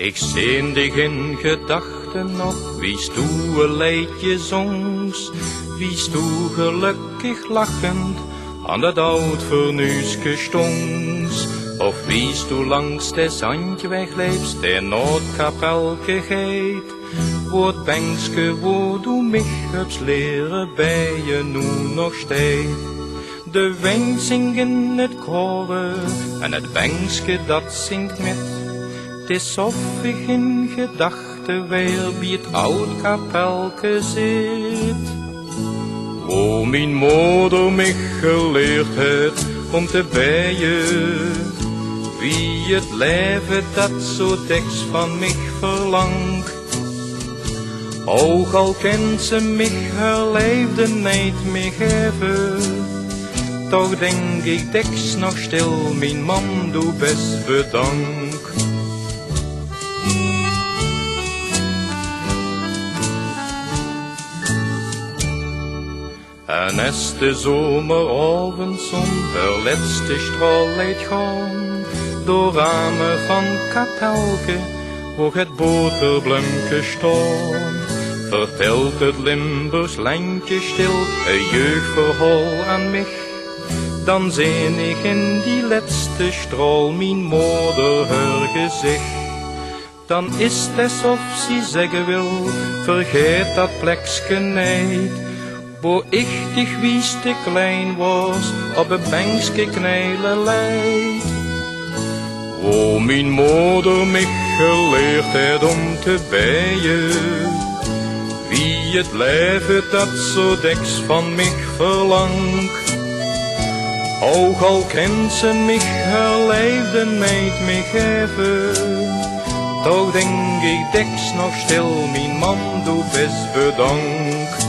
Ik zin dich in gedachten nog, wie stoe een liedje zongs, wie stoe gelukkig lachend aan dat oud vernuuske stongs, of wie stoe langs de zandjeweg leefst, der Noordkapelke geet, wo het bankske wo du mich hebt leren bij je nu nog steed. De wijn zingen het koren en het bankske dat zingt met. Het is of ik in gedachten weer bij het oud kapelke zit. Wo mijn moeder mich geleerd het om te bijen, wie het leven dat zo diks van mich verlangt. Ook al kent ze mich haar leefde niet meer geven, toch denk ik diks nog stil, mijn man doe best bedank. En als de zomeravondzon haar laatste straal laat gaan, door ramen van kapelke, wo het boterbloemke staan, vertelt het Limburgs landje stil een jeugdverhaal aan mich. Dan zin ik in die laatste straal mijn moeder haar gezicht. Dan is het alsof ze zeggen wil, vergeet dat plekske niet, wo ik dich wies te klein was, op een bankske knijlen leid. Wo mijn moeder mich geleerd heeft om te bijen, wie het leven dat zo diks van mich verlangt. Ook al kent ze mich haar leefde niet meer geven, toch denk ik diks nog stil, mijn man doe best bedank.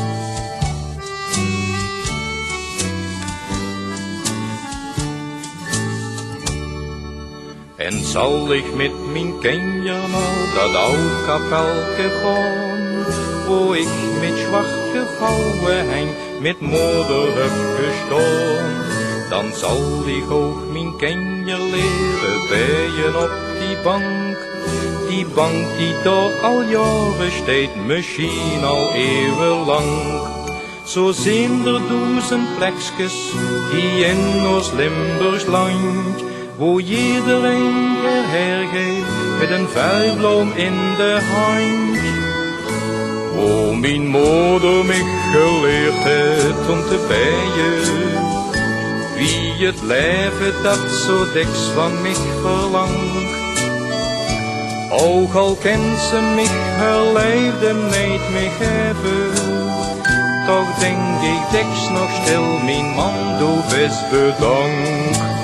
En zal ik met mijn kinderen naar dat oud kapelke gaan, wo ik met zwarte vrouwen heen met moeder heb gestaan. Dan zal ik ook mijn kinderen leren bijen op die bank die daar al jaren steekt, misschien al eeuwenlang. Zo zijn er duizend plekjes hier in ons Limburgs land, wo iedereen hergeeft met een vuilbloem in de hand. Wo mijn moeder mich geleerd heeft om te bijen, wie het leven dat zo diks van mich verlangt. Ook al kent ze mich haar leefde niet meer geven, toch denk ik diks nog stil, mijn man doe best bedank.